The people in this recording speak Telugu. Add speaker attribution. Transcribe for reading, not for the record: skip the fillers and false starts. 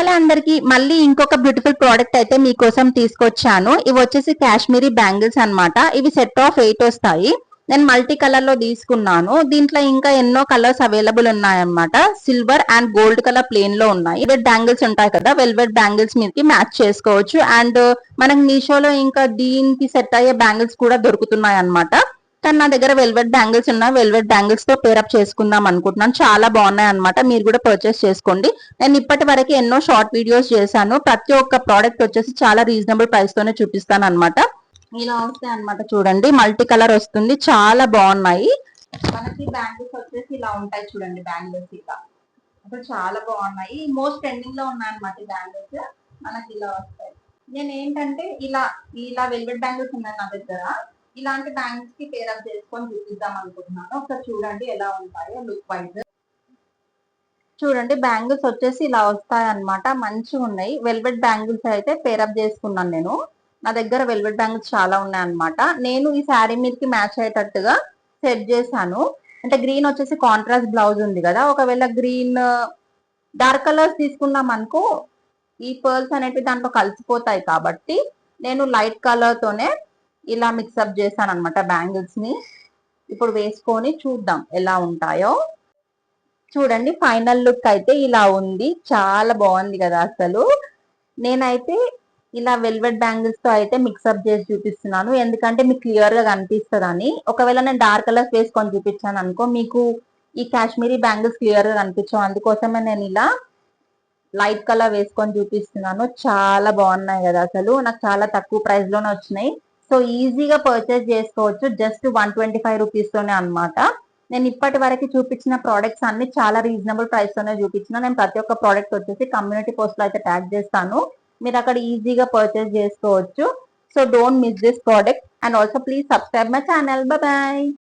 Speaker 1: హలో అందరికి మళ్ళీ ఇంకొక బ్యూటిఫుల్ ప్రోడక్ట్ అయితే మీకోసం తీసుకొచ్చాను. ఇవి వచ్చేసి కాశ్మీరీ బ్యాంగిల్స్ అన్నమాట. ఇవి సెట్ ఆఫ్ 8 వస్తాయి. నేను మల్టీ కలర్ లో తీసుకున్నాను. దీంట్లో ఇంకా ఎన్నో కలర్స్ అవైలబుల్ ఉన్నాయన్నమాట. Silver and gold colour plane లో ఉన్నాయి. వెల్వెట్ బ్యాంగిల్స్ ఉంటాయి కదా, వెల్వెట్ బ్యాంగిల్స్ మీదకి మ్యాచ్ చేసుకోవచ్చు. అండ్ మనకి మీషోలో ఇంకా దీనికి సెట్ అయ్యే బ్యాంగిల్స్ కూడా దొరుకుతున్నాయి అన్నమాట. కానీ నా దగ్గర వెల్వెట్ బ్యాంగిల్స్ ఉన్నాయి. వెల్వెట్ బ్యాంగిల్స్ తో పేరప్ చేసుకుందాం అనుకుంటున్నాను. చాలా బాగున్నాయి అనమాట. మీరు కూడా పర్చేస్ చేసుకోండి. నేను ఇప్పటి వరకు ఎన్నో షార్ట్ వీడియోస్ చేశాను. ప్రతి ఒక్క ప్రోడక్ట్ వచ్చేసి చాలా రీజనబుల్ ప్రైస్ తోనే చూపిస్తాను అనమాట. ఇలా వస్తాయి అనమాట. చూడండి, మల్టీ కలర్ వస్తుంది. చాలా బాగున్నాయి. మనకి బ్యాంగిల్స్ వచ్చేసి ఇలా ఉంటాయి. చూడండి, బ్యాంగిల్స్ ఇలా అసలు చాలా బాగున్నాయి. మోస్ట్ ట్రెండింగ్ లో ఉన్నాయి అనమాట ఈ బ్యాంగిల్స్. మనకి ఇలా వస్తాయి. నేను ఏంటంటే ఇలా ఇలా వెల్వెట్ బ్యాంగిల్స్ ఉన్నాయి నా దగ్గర. ఇలాంటి బ్యాంగిల్స్ కి పేరప్ చేసుకొని చూపిద్దాం అనుకుంటున్నాను. ఒకసారి చూడండి ఎలా ఉంటాయో లుక్ వైజ్. చూడండి, బ్యాంగిల్స్ వచ్చేసి ఇలా వస్తాయి అనమాట. మంచిగా ఉన్నాయి. వెల్వెట్ బ్యాంగిల్స్ అయితే పేరప్ చేసుకున్నాను నేను. నా దగ్గర వెల్వెట్ బ్యాంగిల్స్ చాలా ఉన్నాయి అనమాట. నేను ఈ శారీ మీదకి మ్యాచ్ అయ్యేటట్టుగా సెట్ చేశాను. అంటే గ్రీన్ వచ్చేసి కాంట్రాస్ట్ బ్లౌజ్ ఉంది కదా, ఒకవేళ గ్రీన్ డార్క్ కలర్స్ తీసుకున్నాం అనుకో ఈ పర్ల్స్ అనేవి దాంట్లో కలిసిపోతాయి. కాబట్టి నేను లైట్ కలర్ తోనే ఇలా మిక్సప్ చేశాను అనమాట బ్యాంగిల్స్ ని. ఇప్పుడు వేసుకొని చూద్దాం ఎలా ఉంటాయో. చూడండి, ఫైనల్ లుక్ అయితే ఇలా ఉంది. చాలా బాగుంది కదా అసలు. నేనైతే ఇలా వెల్వెట్ బ్యాంగిల్స్ తో అయితే మిక్సప్ చేసి చూపిస్తున్నాను, ఎందుకంటే మీకు క్లియర్ గా కనిపిస్తుందని. ఒకవేళ నేను డార్క్ కలర్స్ వేసుకొని చూపించాను అనుకో మీకు ఈ కాశ్మీరీ బ్యాంగిల్స్ క్లియర్ గా కనిపించవు. అందుకోసమే నేను ఇలా లైట్ కలర్ వేసుకొని చూపిస్తున్నాను. చాలా బాగున్నాయి కదా అసలు. నాకు చాలా తక్కువ ప్రైస్ లోనే వచ్చినాయి. సో ఈజీగా పర్చేస్ చేసుకోవచ్చు. జస్ట్ 125 రూపీస్ తోనే అనమాట. నేను ఇప్పటి వరకు చూపించిన ప్రోడక్ట్స్ అన్ని చాలా రీజనబుల్ ప్రైస్ తోనే చూపించిన. నేను ప్రతి ఒక్క ప్రోడక్ట్ వచ్చేసి కమ్యూనిటీ పోస్ట్ లో అయితే ట్యాగ్ చేస్తాను. మీరు అక్కడ ఈజీగా పర్చేస్ చేసుకోవచ్చు. So don't miss this product and also please subscribe my channel. Bye.